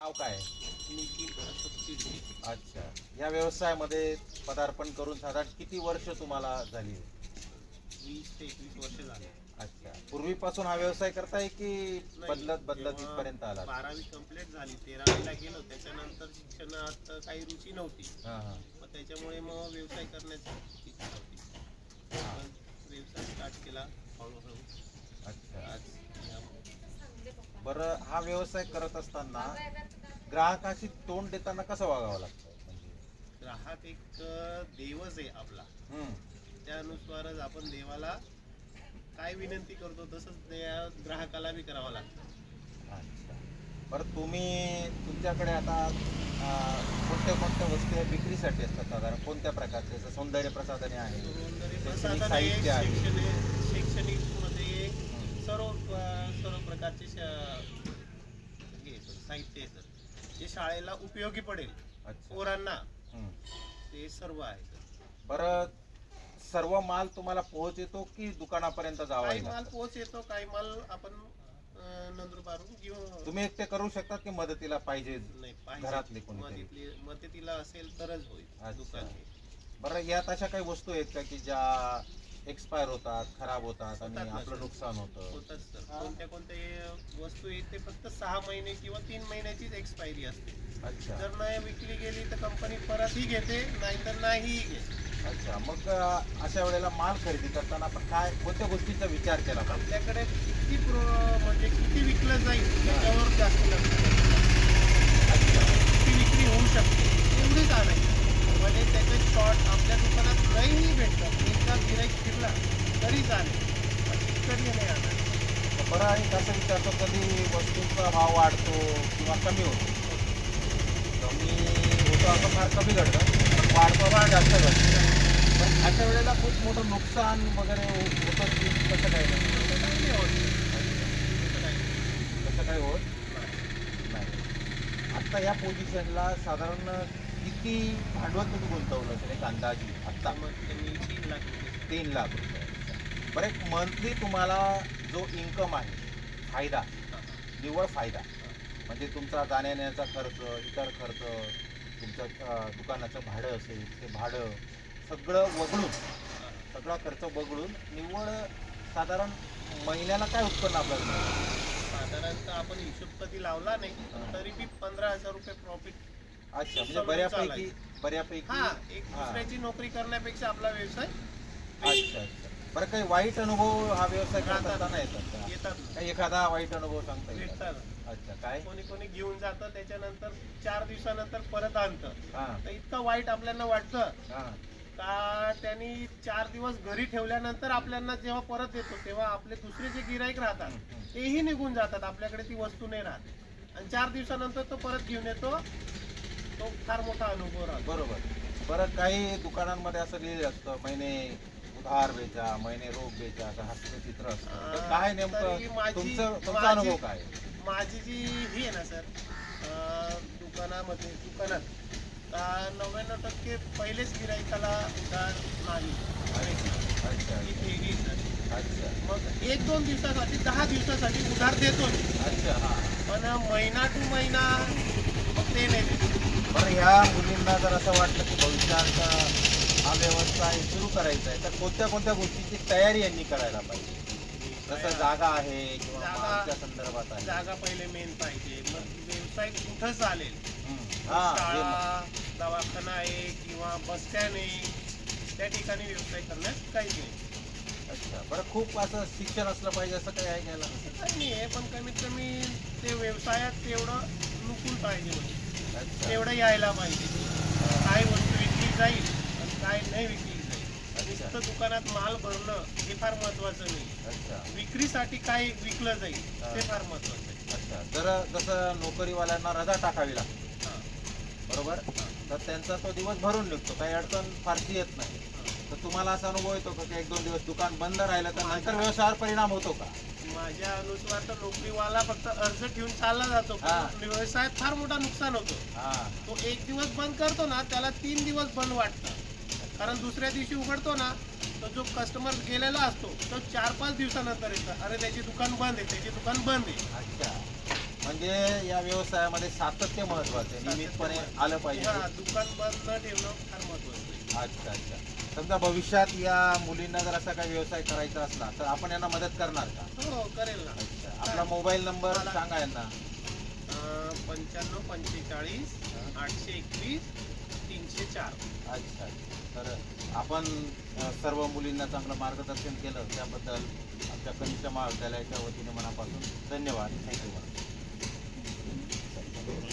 नाव काय? निखिल अशोक शिर्के. अच्छा. या व्यवसायामध्ये पदार्पण करून साधारण किती वर्ष तुम्हाला झाली? 20 ते 21 वर्ष झाले. अच्छा. पूर्वीपासून हा व्यवसाय करताय की नाही, बदलत बदलत जेव्हा इथपर्यंत आला? 12वी कंप्लीट झाली, 13वीला गेलो, त्याच्यानंतर शिक्षणात काही रुची नव्हती. मग त्याच्यामुळे मग व्यवसाय करण्याची इच्छा होती. पण व्यवसाय स्टार्ट केला हळूहळू. अच्छा. आज बरं, हा व्यवसाय करत असताना ग्राहकाशी तोंड देताना कसं वागावं लागतं? म्हणजे ग्राहक एक देवच आहे आपला. त्यानुसारच आपण देवाला काय विनंती करतो तसंच त्या ग्राहकाला बी करावं लागतं. अच्छा. बरं, तुमच्याकडे आता कोणत्या कोणत्या वस्तू विक्रीसाठी असतात? साधारण कोणत्या प्रकारचे? जसं सौंदर्य प्रसाधने आहे, सौंदर्य शैक्षणिक प्रसाधन आहे, साहित्य आहे. शैक्षणिक मध्ये सर्व प्रकारचे साहित्य येतं जे शाळेला उपयोगी पडेल. अच्छा. पोरांना ते सर्व आहे. बरं, सर्व माल तुम्हाला पोहोच येतो की दुकानापर्यंत जावा काही लागतं? माल पोहोच येतो, काही माल आपण नंदुरबारून घेऊन. तुम्ही एकटे करू शकता की मदतीला पाहिजे? नाही, घरातले कोणीतरी? मदतीला असेल तरच होईल दुकान. बरं, यात अशा काही वस्तू आहेत का की ज्या एक्सपायर होतात, खराब होतात आणि आपलं नुकसान होतं? होतात सर. कोणत्या कोणत्या वस्तू येते फक्त 6 महिने किंवा 3 महिन्याचीच एक्सपायरी असते. अच्छा. जर नाही विकली गेली तर कंपनी परतही घेते, नाहीतर नाहीही घेते. अच्छा. मग अशा वेळेला माल खरेदी करताना आपण कोणत्या गोष्टीचा विचार केला पाहिजे? आपल्याकडे म्हणजे किती विकलं जाईल त्याच्यावर जास्त लक्ष द्यायचं. किती विक्री होऊ शकते एवढीच आणायची. म्हणजे त्याचे शॉर्ट आपल्या दुकानात नाहीही भेटतात, एकदा गिराईक फिरला तरी चालेल, पण इतकरी नाही आणायचं. बरं, आणि कसं विचारतो, कधी वस्तूंचा भाव वाढतो किंवा कमी होतो? कमी होतो असं फार कमी घडतं, पण वाढतो जास्त घडतं. पण अशा वेळेला खूप मोठं नुकसान वगैरे होतं की कसं काय? तसं काही नाही होत. तसं काही होत नाही. आत्ता या पोझिशनला साधारण किती भांडवल तुम्ही गुंतवलं असेल एक अंदाजी आत्ता? मग त्यांनी 3 लाख रुपये. 3 लाख रुपये. बरं, एक मंथली तुम्हाला जो इन्कम आहे, फायदा, निव्वळ फायदा, म्हणजे तुमचा जाण्यायेण्याचा खर्च, इतर खर्च, तुमचं दुकानाचं भाडं असेल ते भाडं सगळं वगळून, सगळा खर्च वगळून निव्वळ साधारण महिन्याला काय उत्पन्न आपल्याला मिळतं? साधारणतः आपण हिशोब कधी लावला नाही, तरी बी 15,000 रुपये प्रॉफिट. अच्छा. म्हणजे बऱ्यापैकी हा, एक दुसऱ्याची नोकरी करण्यापेक्षा आपला व्यवसाय. अच्छा. बरं, काही वाईट अनुभव हा व्यवसाय करताना येतात का? येतात. काही एखादा वाईट अनुभव सांगता येईल? भेटतात. अच्छा. काय? कोणी कोणी घेऊन जातं, त्याच्यानंतर 4 दिवसानंतर परत आणतं. हा. तर इतकं वाईट आपल्याला वाटतं हा. का त्यांनी 4 दिवस घरी ठेवल्यानंतर आपल्याला जेव्हा परत येतो तेव्हा आपले दुसरे जे गिराईक राहतात तेही निघून जातात, आपल्याकडे ती वस्तू नाही राहत, आणि 4 दिवसानंतर तो परत घेऊन येतो. तो फार मोठा अनुभव राहतो. बरोबर. बरं, काही दुकानांमध्ये असं लिहिलं असतं, महिने उधार बेचा, महिने रोख बेचा, असं हास्यचित्र असतं. तर काय नेमकं तुमचा अनुभव काय? माझी जी ही आहे ना सर, दुकानात 99% पहिलेच गिराईकाला उधार नाही. अच्छा. अच्छा. मग 1-2 दिवसासाठी, 10 दिवसासाठी उधार देतो मी. अच्छा. हा. पण महिना टू महिना मग ते नाही देत. बरं, ह्या मुलींना जर असं वाटलं की भविष्यात हा व्यवसाय सुरू करायचा आहे, तर कोणत्या कोणत्या गोष्टीची तयारी यांनी करायला पाहिजे? जसं जागा आहे किंवा मालच्या संदर्भात आहे. जागा पहिले मेन पाहिजे. मग व्यवसाय कुठं चालेल? हा. शाळा, दवाखाना आहे किंवा बस स्टँड आहे, त्या ठिकाणी व्यवसाय करण्यास काहीच नाही. अच्छा. बरं, खूप असं शिक्षण असलं पाहिजे असं काही आहे घ्यायला? असं काही नाही आहे, पण कमीत कमी ते व्यवसायात तेवढं नुकूल पाहिजे, म्हणजे तेवढं यायला पाहिजे. काय वस्तू विकली जाईल आणि काय नाही विकली जाईल. नुसतं दुकानात माल भरणं हे फार महत्वाचं नाही. अच्छा. विक्रीसाठी काय विकलं जाईल ते फार महत्वाचं आहे. अच्छा. जसं नोकरीवाल्यांना रजा टाकावी लागते, बरोबर, तर त्यांचा तो दिवस भरून निघतो, काही अडचण फारशी येत नाही. तर तुम्हाला असा अनुभव येतो का की 1-2 दिवस दुकान बंद राहिलं तर नंतर व्यवसायावर परिणाम होतो का? माझ्या अनुसार तर नोकरीवाला फक्त अर्ज ठेवून चालला जातो, पण व्यवसायात फार मोठा नुकसान होतो. तो 1 दिवस बंद करतो ना, त्याला 3 दिवस बंद वाटतं, कारण दुसऱ्या दिवशी उघडतो ना, तो जो कस्टमर गेलेला असतो तो 4-5 दिवसानंतर येतो, अरे त्याची दुकान बंद आहे, त्याची दुकान बंद आहे. अच्छा. म्हणजे या व्यवसायामध्ये सातत्य महत्वाचं आहे, नियमितपणे आलं पाहिजे. हा, दुकान बंद न ठेवणं फार महत्वाचं आहे. अच्छा अच्छा. समजा भविष्यात या मुलींना जर असा काही व्यवसाय करायचा असला तर आपण यांना मदत करणार का? हो, करेल ना. अच्छा. आपला मोबाईल नंबर सांगा यांना. 95 45 821 304. अच्छा. तर आपण सर्व मुलींना चांगलं मार्गदर्शन केलं त्याबद्दल आमच्या कनिष्ठ महाविद्यालयाच्या वतीने मनापासून धन्यवाद. थँक्यू.